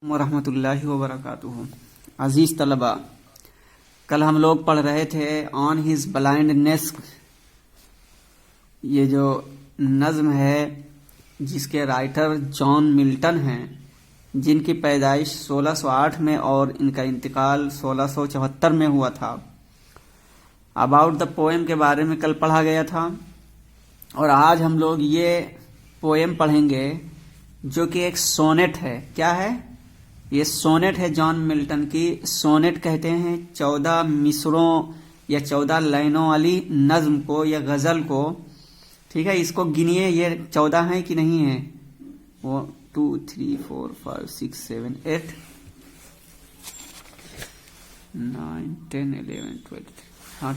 वरहमतुल्लाहि वबरकातुहू। अजीज़ तलबा, कल हम लोग पढ़ रहे थे ऑन हिज ब्लाइंडनेस। ये जो नज़्म है जिसके राइटर जॉन मिल्टन हैं, जिनकी पैदाइश 1608 में और इनका इंतकाल 1674 में हुआ था। अबाउट द पोएम के बारे में कल पढ़ा गया था और आज हम लोग ये पोएम पढ़ेंगे जो कि एक सोनेट है। क्या है ये? सोनेट है जॉन मिल्टन की। सोनेट कहते हैं 14 मिसरों या 14 लाइनों वाली नज्म को या गज़ल को। ठीक है, इसको गिनिए, ये 14 है कि नहीं है? 1 2 3 4 5 6 7 8 9 10 11 12 हाँ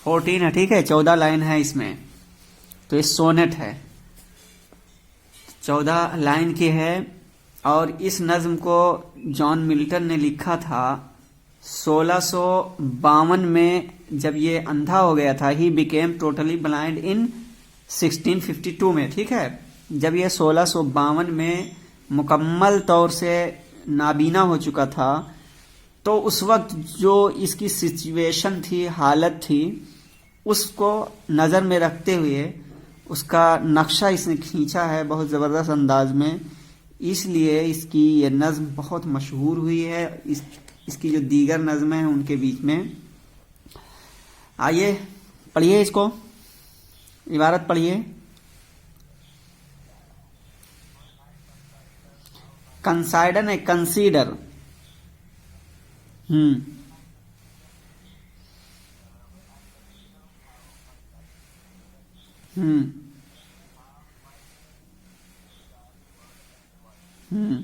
14 है। ठीक है, 14 लाइन है इसमें, तो ये सोनेट है, 14 लाइन की है। और इस नज्म को जॉन मिल्टन ने लिखा था 1652 में, जब ये अंधा हो गया था। ही बिकेम टोटली ब्लाइंड इन 1652 में। ठीक है, जब ये 1652 में मुकम्मल तौर से नाबीना हो चुका था, तो उस वक्त जो इसकी सिचुएशन थी, हालत थी, उसको नज़र में रखते हुए उसका नक्शा इसने खींचा है बहुत ज़बरदस्त अंदाज में। इसलिए इसकी ये नज़्म बहुत मशहूर हुई है इसकी जो दीगर नज़्में हैं उनके बीच में। आइए पढ़िए, इसको इबारत पढ़िए। कंसाइडर है, कंसीडर। हम्म हम्म हम्म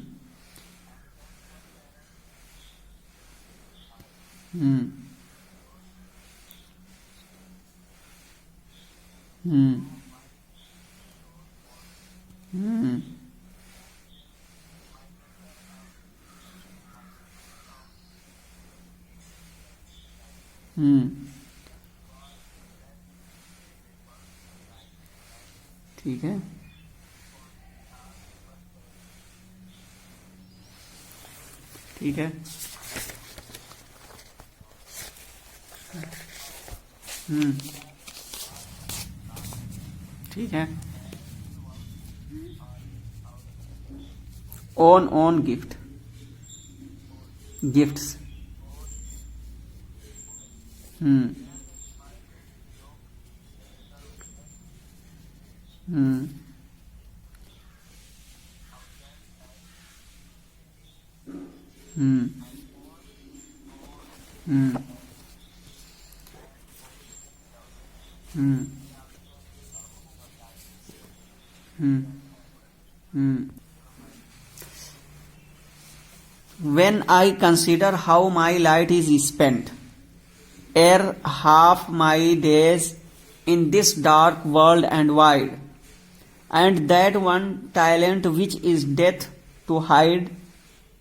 हम्म हम्म हम्म हम्म ठीक है, ठीक है। हम्म ठीक है। Own gifts. Hmm hmm hmm hmm hmm hmm hmm When I consider how my light is spent, ere half my days in this dark world and wide, and that one talent which is death to hide,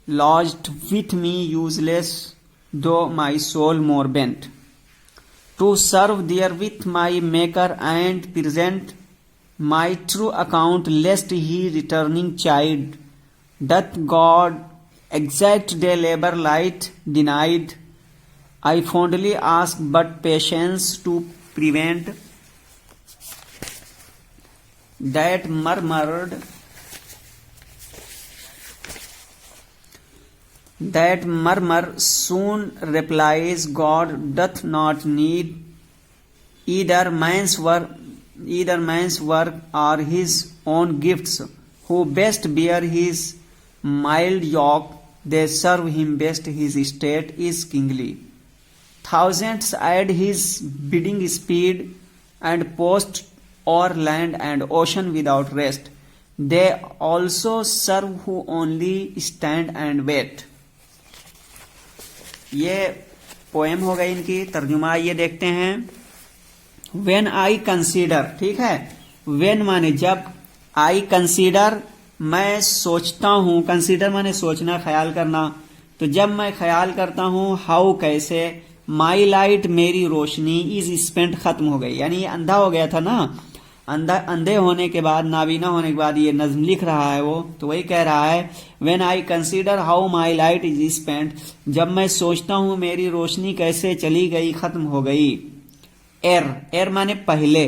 lodged with me useless, though my soul more bent, to serve there with my Maker and present my true account, lest he returning chide, doth God exact day labor light denied. I fondly ask but patience to prevent that murmur soon replies, God doth not need either man's work or his own gifts, who best bear his mild yoke, they serve him best, his state is kingly. Thousands add his bidding speed, and post o'er land and ocean without rest. They also serve who only stand and wait. ये poem हो गई इनकी। तर्जुमा ये देखते हैं। When I consider, ठीक है, when माने जब, I consider मैं सोचता हूं, कंसीडर माने सोचना, ख्याल करना। तो जब मैं ख्याल करता हूं, हाउ कैसे, माई लाइट मेरी रोशनी, इज स्पेंट खत्म हो गई, यानी ये अंधा हो गया था ना, अंधे होने के बाद, नाबीना होने के बाद ये नज्म लिख रहा है वो, तो वही कह रहा है when I consider how my light is spent, जब मैं सोचता हूं मेरी रोशनी कैसे चली गई, खत्म हो गई। एर माने पहले,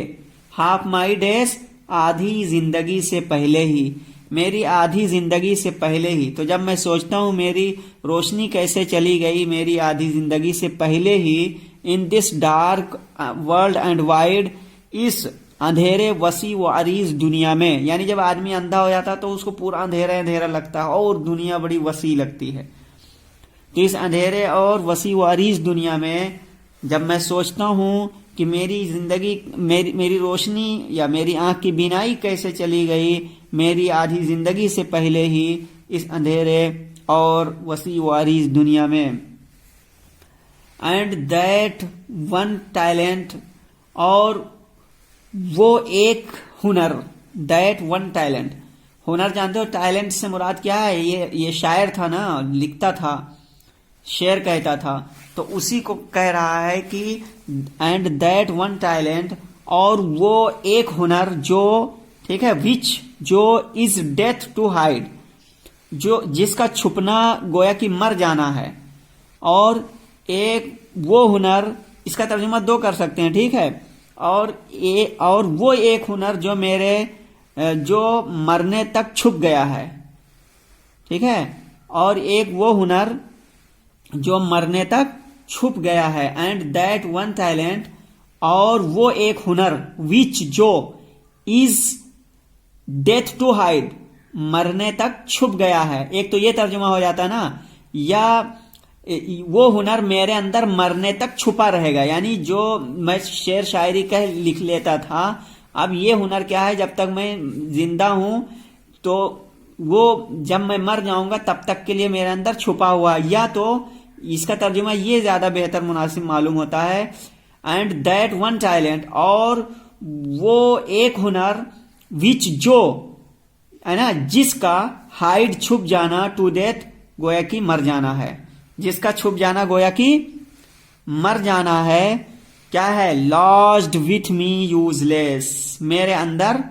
हाफ माई डेज आधी जिंदगी से पहले ही, मेरी आधी जिंदगी से पहले ही। तो जब मैं सोचता हूं मेरी रोशनी कैसे चली गई मेरी आधी जिंदगी से पहले ही, in this dark world and wide, इस अंधेरे वसी व अरीज दुनिया में, यानी जब आदमी अंधा हो जाता है तो उसको पूरा अंधेरा अंधेरा लगता है और दुनिया बड़ी वसी लगती है। तो इस अंधेरे और वसी व अरीज दुनिया में जब मैं सोचता हूं कि मेरी जिंदगी, मेरी रोशनी या मेरी आंख की बीनाई कैसे चली गई मेरी आधी जिंदगी से पहले ही इस अंधेरे और वसी व अरीज दुनिया में। एंड दैट वन टैलेंट, और वो एक हुनर, दैट वन टैलेंट, हुनर जानते हो टैलेंट से मुराद क्या है? ये शायर था ना, लिखता था, शेर कहता था, तो उसी को कह रहा है कि एंड दैट वन टैलेंट, और वो एक हुनर जो, ठीक है, विच, जो इज डेथ टू हाइड, जो जिसका छुपना गोया कि मर जाना है, और एक वो हुनर, इसका तर्जुमा दो कर सकते हैं, ठीक है, और वो एक हुनर जो मेरे, जो मरने तक छुप गया है, ठीक है, और एक वो हुनर जो मरने तक छुप गया है। एंड दैट वन टैलेंट, और वो एक हुनर विच, जो इज डेथ टू हाइड, मरने तक छुप गया है। एक तो ये तर्जुमा हो जाता ना, या वो हुनर मेरे अंदर मरने तक छुपा रहेगा, यानी जो मैं शेर शायरी कह लिख लेता था, अब ये हुनर क्या है, जब तक मैं जिंदा हूं तो वो जब मैं मर जाऊंगा तब तक के लिए मेरे अंदर छुपा हुआ। या तो इसका तर्जुमा ये ज्यादा बेहतर मुनासिब मालूम होता है, एंड दैट वन टैलेंट, और वो एक हुनर विच, जो है ना, जिसका हाइड छुप जाना, टू डेथ गोया कि मर जाना है, जिसका छुप जाना गोया कि मर जाना है। क्या है? लॉस्ट विथ मी यूजलेस, मेरे अंदर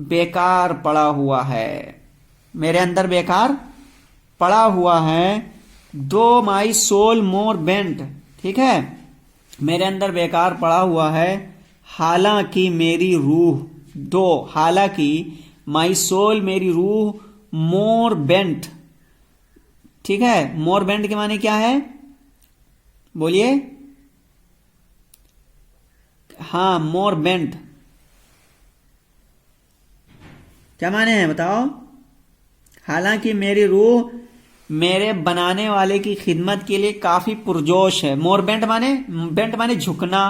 बेकार पड़ा हुआ है, मेरे अंदर बेकार पड़ा हुआ है। दो माई सोल मोर बेंट, ठीक है, मेरे अंदर बेकार पड़ा हुआ है, हालांकि मेरी रूह, दो हालांकि माई सोल, मेरी रूह, मोर बेंट, ठीक है, मोर बेंट के माने क्या है? बोलिए। हाँ, मोर बेंट क्या माने हैं बताओ? हालांकि मेरी रूह मेरे बनाने वाले की खिदमत के लिए काफी पुरजोश है। मोर बेंट माने झुकना,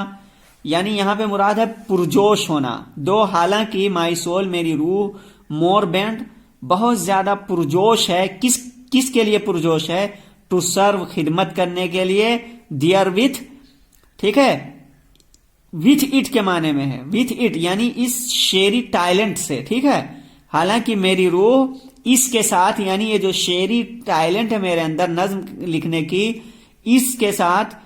यानी यहां पे मुराद है पुरजोश होना। दो हालांकि माई सोल, मेरी रूह, मोर बेंट, बहुत ज्यादा पुरजोश है। किसके लिए पुरजोश है? टू सर्व, खिदमत करने के लिए, डियर विथ, ठीक है, विथ इट के माने में है, विथ इट यानी इस शेरी टैलेंट से, ठीक है। हालांकि मेरी रूह इसके साथ, यानी ये जो शेरी टैलेंट है मेरे अंदर नज्म लिखने की, इसके साथ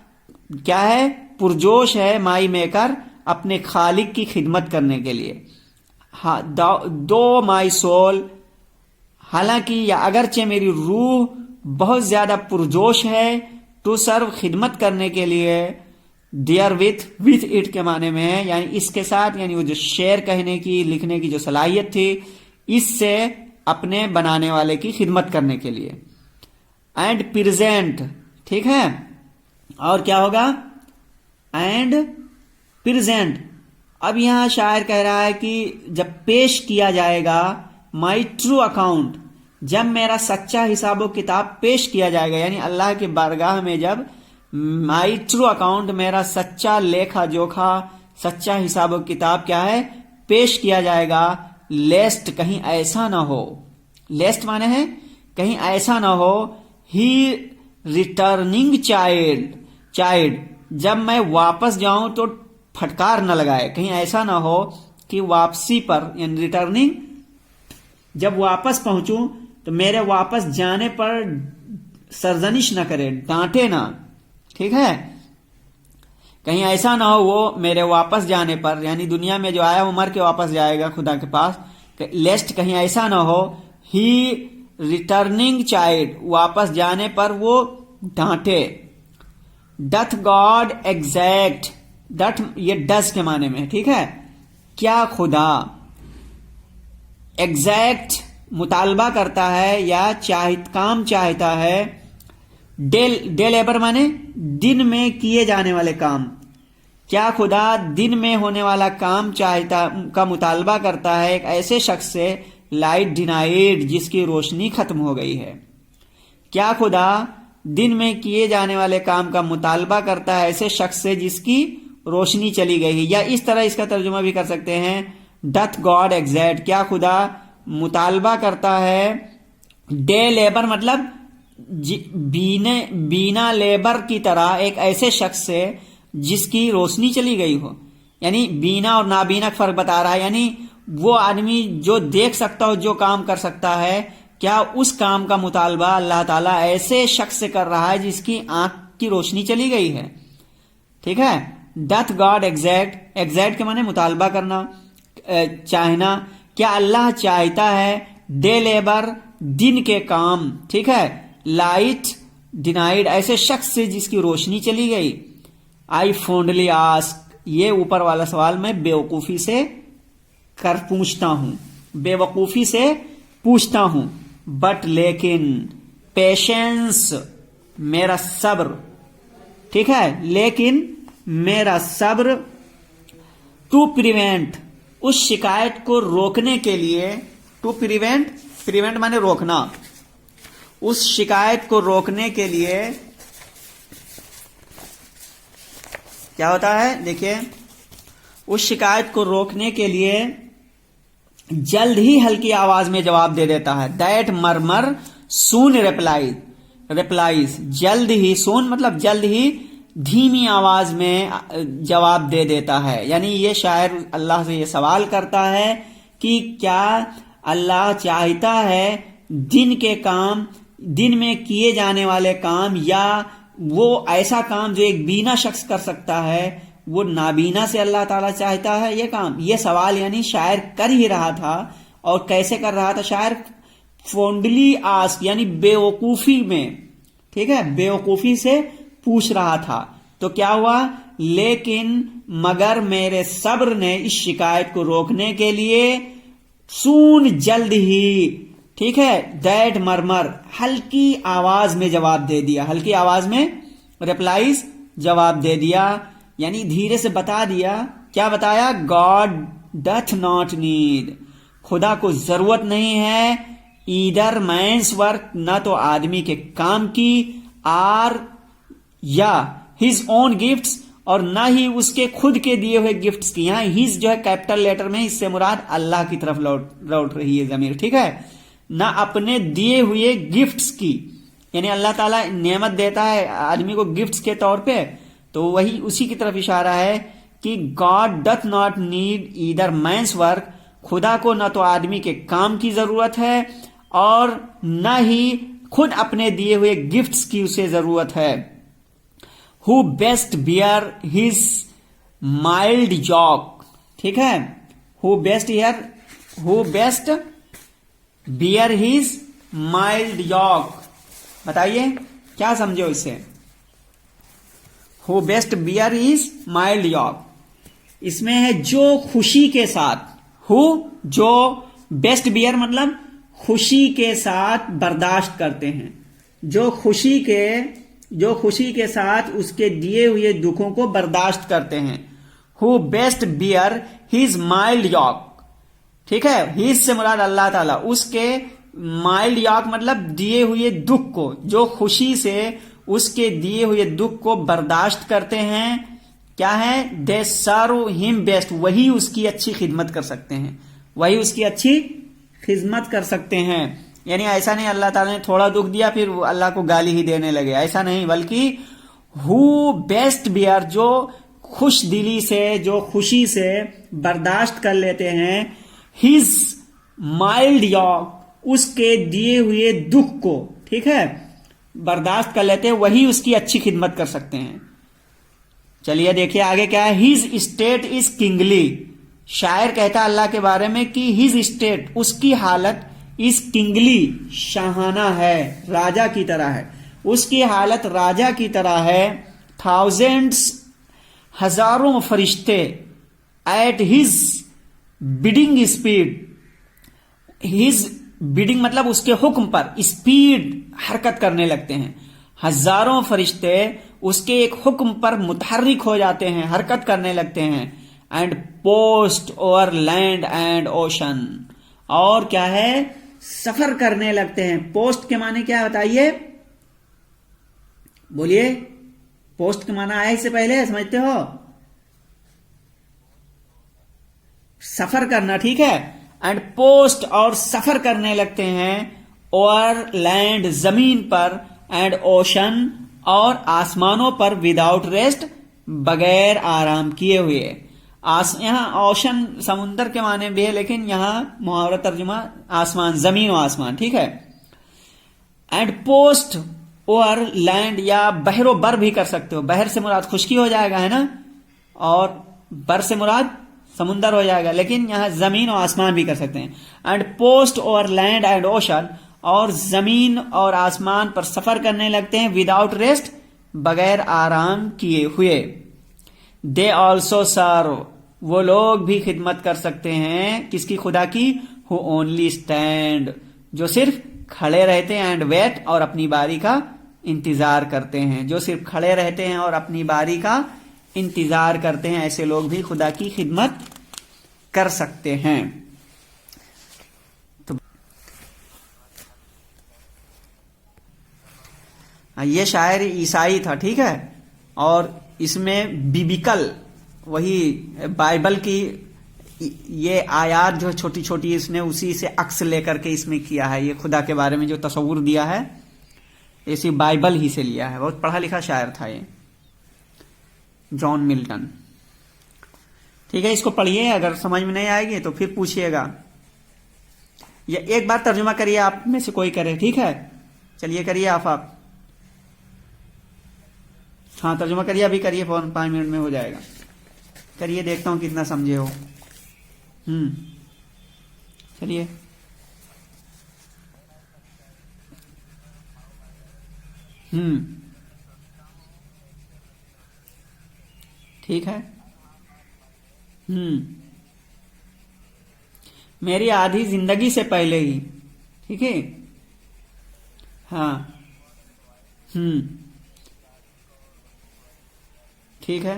क्या है? पुरजोश है, माई मेकर, अपने खालिक की खिदमत करने के लिए। हाँ, दो माई सोल, हालांकि या अगरचे मेरी रूह बहुत ज्यादा पुरजोश है, टू सर्व, खिदमत करने के लिए, डियर विथ इट के माने में है, यानी इसके साथ, यानी वो जो शेर कहने की, लिखने की जो सलाहियत थी, इससे अपने बनाने वाले की खिदमत करने के लिए। एंड प्रेजेंट, ठीक है, और क्या होगा? And present. अब यहां शायर कह रहा है कि जब पेश किया जाएगा माई ट्रू अकाउंट, जब मेरा सच्चा हिसाबो किताब पेश किया जाएगा, यानी अल्लाह के बारगाह में जब माई ट्रू अकाउंट, मेरा सच्चा लेखा जोखा, सच्चा हिसाबो किताब क्या है? पेश किया जाएगा। लेस्ट, कहीं ऐसा ना हो, लेस्ट माने है कहीं ऐसा ना हो, ही रिटर्निंग चाइल्ड, जब मैं वापस जाऊं तो फटकार न लगाए, कहीं ऐसा ना हो कि वापसी पर, यानी रिटर्निंग, जब वापस पहुंचूं तो मेरे वापस जाने पर सरजनिश न करे, डांटे ना, ठीक है। कहीं ऐसा ना हो वो मेरे वापस जाने पर, यानी दुनिया में जो आया वो मर के वापस जाएगा खुदा के पास, लेस्ट कहीं ऐसा ना हो ही रिटर्निंग चाइल्ड, वापस जाने पर वो डांटे। डथ गॉड एग्जैक्ट, डथ ये डस के माने में, ठीक है, क्या खुदा एग्जैक्ट मुतालबा करता है या काम चाहता है। डे लेबर माने दिन में किए जाने वाले काम, क्या खुदा दिन में होने वाला काम चाहता का मुतालबा करता है एक ऐसे शख्स से लाइट डिनाइड जिसकी रोशनी खत्म हो गई है। क्या खुदा दिन में किए जाने वाले काम का मुतालबा करता है ऐसे शख्स से जिसकी रोशनी चली गई है। या इस तरह इसका तर्जुमा भी कर सकते हैं, डथ गॉड एग्जैक्ट, क्या खुदा मुतालबा करता है डे लेबर मतलब बीना लेबर की तरह एक ऐसे शख्स से जिसकी रोशनी चली गई हो। यानी बीना और नाबीना का फर्क बता रहा है, यानी वो आदमी जो देख सकता हो, जो काम कर सकता है, क्या उस काम का मुतालबा अल्लाह ताला ऐसे शख्स से कर रहा है जिसकी आंख की रोशनी चली गई है। ठीक है, डथ गॉड एग्जैक्ट, एग्जैक्ट के माने मुतालबा करना, चाहना। क्या अल्लाह चाहता है डे लेबर दिन के काम, ठीक है, लाइट डिनाइड ऐसे शख्स से जिसकी रोशनी चली गई। आई फोंडली आस्क, ये ऊपर वाला सवाल मैं बेवकूफी से पूछता हूं, बेवकूफी से पूछता हूं। बट लेकिन पेशेंस मेरा सब्र, ठीक है, लेकिन मेरा सब्र टू प्रिवेंट उस शिकायत को रोकने के लिए, टू प्रिवेंट, प्रिवेंट माने रोकना, उस शिकायत को रोकने के लिए क्या होता है, देखिए, उस शिकायत को रोकने के लिए जल्द ही हल्की आवाज में जवाब दे देता है। दैट मरमर सून रिप्लाईज, जल्द ही, सून मतलब जल्द ही, धीमी आवाज में जवाब दे देता है। यानी ये शायर अल्लाह से ये सवाल करता है कि क्या अल्लाह चाहता है दिन के काम, दिन में किए जाने वाले काम, या वो ऐसा काम जो एक बीना शख्स कर सकता है वो नाबीना से अल्लाह ताला चाहता है ये काम। ये सवाल यानी शायर कर ही रहा था। और कैसे कर रहा था शायर? फोंडली आस्क, यानी बेवकूफी में, ठीक है, बेवकूफी से पूछ रहा था। तो क्या हुआ? लेकिन मगर मेरे सब्र ने इस शिकायत को रोकने के लिए सून जल्द ही, ठीक है, दैट मरमर हल्की आवाज में जवाब दे दिया, हल्की आवाज में रिप्लाईज जवाब दे दिया, यानी धीरे से बता दिया। क्या बताया? गॉड डथ नॉट नीड, खुदा को जरूरत नहीं है ईदर मैंस वर्क, न तो आदमी के काम की, आर या हिज ओन गिफ्ट्स, और न ही उसके खुद के दिए हुए गिफ्ट्स की। यहां हिज जो है कैपिटल लेटर में, इससे मुराद अल्लाह की तरफ लौट रही है जमीर, ठीक है, ना अपने दिए हुए गिफ्ट्स की, यानी अल्लाह ताला नेमत देता है आदमी को गिफ्ट्स के तौर पे, तो वही उसी की तरफ इशारा है कि God doth not need either man's work, खुदा को न तो आदमी के काम की जरूरत है और न ही खुद अपने दिए हुए गिफ्ट्स की उसे जरूरत है। Who best bear his mild yoke, ठीक है, who best bear his mild yoke, बताइए क्या समझो इससे? Who best bear his mild yoke, इसमें है जो खुशी के साथ, हु जो बेस्ट बियर मतलब खुशी के साथ बर्दाश्त करते हैं, जो खुशी के साथ उसके दिए हुए दुखों को बर्दाश्त करते हैं। Who best bear his mild yoke, ठीक है, हिज से मुराद अल्लाह ताला, उसके माइल्ड यॉक मतलब दिए हुए दुख को, जो खुशी से उसके दिए हुए दुख को बर्दाश्त करते हैं। क्या है? दे सर्व हिम बेस्ट, वही उसकी अच्छी खिदमत कर सकते हैं, वही उसकी अच्छी खिदमत कर सकते हैं। यानी ऐसा नहीं अल्लाह ताला ने थोड़ा दुख दिया फिर अल्लाह को गाली ही देने लगे, ऐसा नहीं, बल्कि हु बेस्ट बियर, जो खुश दिली से, जो खुशी से बर्दाश्त कर लेते हैं, हिज माइल्ड यॉक, उसके दिए हुए दुख को, ठीक है, बर्दाश्त कर लेते हैं, वही उसकी अच्छी खिदमत कर सकते हैं। चलिए देखिए आगे क्या है। His state is kingly. शायर कहता है अल्लाह के बारे में कि हिज स्टेट, उसकी हालत, इज किंगली, शाहाना है, राजा की तरह है। उसकी हालत राजा की तरह है। थाउजेंड्स, हजारों फरिश्ते, at his bidding speed, his bidding मतलब उसके हुक्म पर, स्पीड हरकत करने लगते हैं। हजारों फरिश्ते उसके एक हुक्म पर मुतहर्रिक हो जाते हैं, हरकत करने लगते हैं। And post over land and ocean, और क्या है, सफर करने लगते हैं। पोस्ट के माने क्या है बताइए, बोलिए। पोस्ट के माना आया इससे पहले, समझते हो? सफर करना, ठीक है। एंड पोस्ट, और सफर करने लगते हैं। ओवर लैंड, जमीन पर। एंड ओशन, और आसमानों पर। विदाउट रेस्ट, बगैर आराम किए हुए। यहां ओशन समुंदर के माने भी है, लेकिन यहां मुहावरा तर्जुमा आसमान, जमीन और आसमान, ठीक है। एंड पोस्ट ओवर लैंड, या बहरो बर भी कर सकते हो। बहर से मुराद खुश्की हो जाएगा, है ना, और बर से मुराद समुंदर हो जाएगा, लेकिन यहां जमीन और आसमान भी कर सकते हैं। And post over land and ocean, और जमीन और आसमान पर सफर करने लगते हैं। विदाउट रेस्ट, बगैर आराम किए हुए। दे ऑल्सो सर्व, वो लोग भी खिदमत कर सकते हैं, किसकी, खुदा की। हु ओनली स्टैंड, जो सिर्फ खड़े रहते हैं। एंड वेट, और अपनी बारी का इंतजार करते हैं, जो सिर्फ खड़े रहते हैं और अपनी बारी का इंतजार करते हैं। ऐसे लोग भी खुदा की खिदमत कर सकते हैं। तो ये शायर ईसाई था, ठीक है, और इसमें बिबिकल, वही बाइबल की ये आयात जो छोटी छोटी, इसने उसी से अक्स लेकर के इसमें किया है। ये खुदा के बारे में जो तस्वुर दिया है, इसी बाइबल ही से लिया है। बहुत पढ़ा लिखा शायर था ये, जॉन मिल्टन। ठीक है, इसको पढ़िए, अगर समझ में नहीं आएगी तो फिर पूछिएगा। या एक बार तर्जुमा करिए, आप में से कोई करे, ठीक है। चलिए करिए आप। हाँ, तर्जुमा करिए, अभी करिए, 5 मिनट में हो जाएगा। करिए, देखता हूं कितना समझे हो। चलिए। ठीक है। मेरी आधी जिंदगी से पहले ही, ठीक है। हाँ। ठीक है।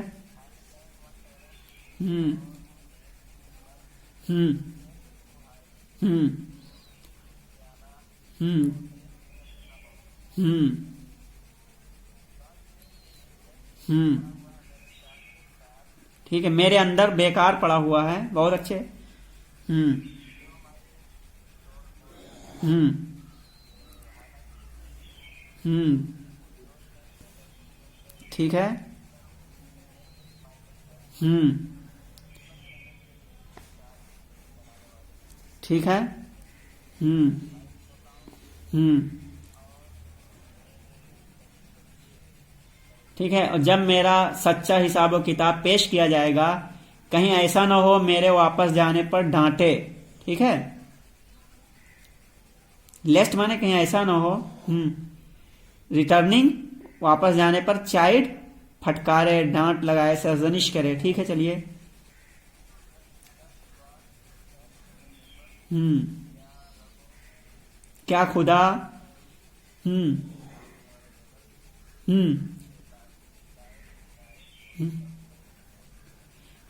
ठीक है, मेरे अंदर बेकार पड़ा हुआ है। बहुत अच्छे। ठीक है। ठीक है। ठीक है, और जब मेरा सच्चा हिसाब और किताब पेश किया जाएगा, कहीं ऐसा ना हो मेरे वापस जाने पर डांटे। ठीक है, लेस्ट माने कहीं ऐसा ना हो। रिटर्निंग, वापस जाने पर। चाइड, फटकारे, डांट लगाए, सरजनिश करे। ठीक है, चलिए। क्या खुदा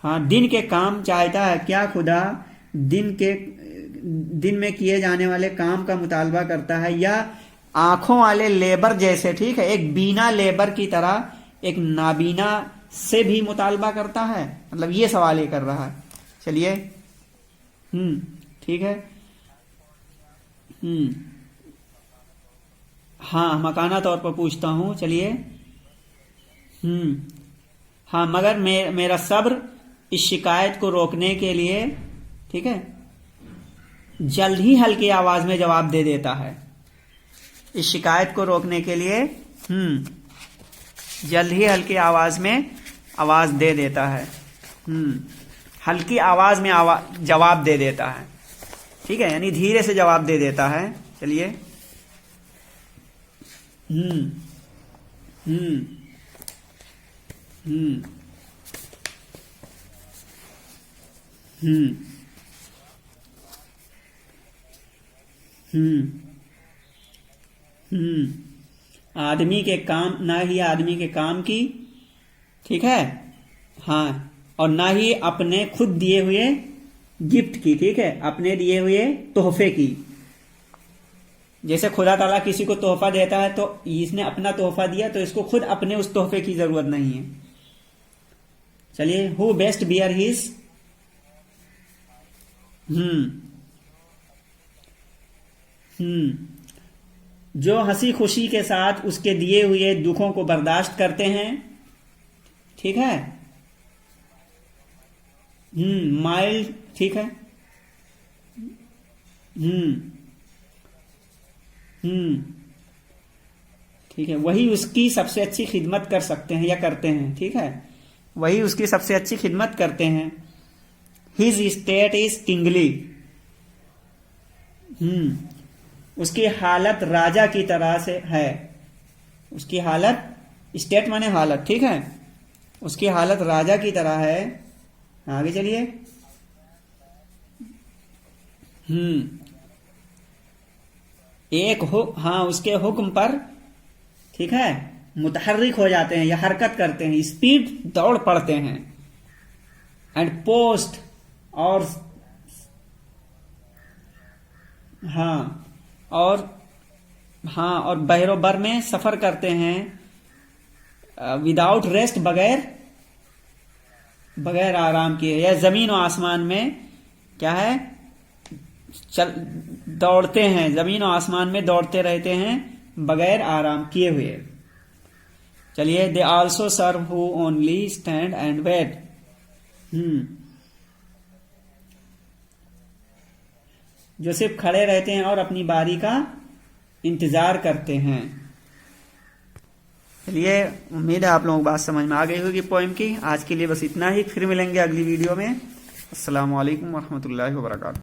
हाँ, दिन के काम चाहता है। क्या खुदा दिन में किए जाने वाले काम का मुतालबा करता है, या आंखों वाले लेबर जैसे, ठीक है, एक बीना लेबर की तरह एक नाबीना से भी मुतालबा करता है? मतलब ये सवाल ये कर रहा है। चलिए। ठीक है। हाँ, मकाना तौर पर पूछता हूं। चलिए। हाँ, मगर मेरा सब्र इस शिकायत को रोकने के लिए, ठीक है, जल्द ही हल्की आवाज में जवाब दे देता है। इस शिकायत को रोकने के लिए जल्द ही हल्की आवाज में आवाज दे देता है। हल्की आवाज में जवाब दे देता है। ठीक है, यानी धीरे से जवाब दे देता है। चलिए, हम्म हम्म हम्म हम्म हम्म आदमी के काम, ना ही आदमी के काम की, ठीक है, हाँ, और ना ही अपने खुद दिए हुए गिफ्ट की, ठीक है, अपने दिए हुए तोहफे की। जैसे खुदा ताला किसी को तोहफा देता है तो इसने अपना तोहफा दिया, तो इसको खुद अपने उस तोहफे की जरूरत नहीं है। चलिए, हु बेस्ट बियर हिज, जो हंसी खुशी के साथ उसके दिए हुए दुखों को बर्दाश्त करते हैं, ठीक है, माइल्ड, ठीक है, ठीक है, वही उसकी सबसे अच्छी खिदमत कर सकते हैं या करते हैं, ठीक है, वही उसकी सबसे अच्छी खिदमत करते हैं। हिज स्टेट इज किंगली, उसकी हालत राजा की तरह से है। उसकी हालत, स्टेट माने हालत, ठीक है, उसकी हालत राजा की तरह है। आगे चलिए, हाँ, उसके हुक्म पर, ठीक है, मुतहर्रिक हो जाते हैं या हरकत करते हैं, स्पीड दौड़ पड़ते हैं। एंड पोस्ट, और और बहरोबर में सफर करते हैं, विदाउट रेस्ट, बगैर आराम किए, या जमीन और आसमान में क्या है, दौड़ते हैं, जमीन और आसमान में दौड़ते रहते हैं बगैर आराम किए हुए। चलिए, they also serve who only stand and wait, जो सिर्फ खड़े रहते हैं और अपनी बारी का इंतजार करते हैं। चलिए, उम्मीद है आप लोगों को बात समझ में आ गई होगी पोएम की। आज के लिए बस इतना ही, फिर मिलेंगे अगली वीडियो में। अस्सलाम वालेकुम वरहमतुल्लाहि वबरकातुहू।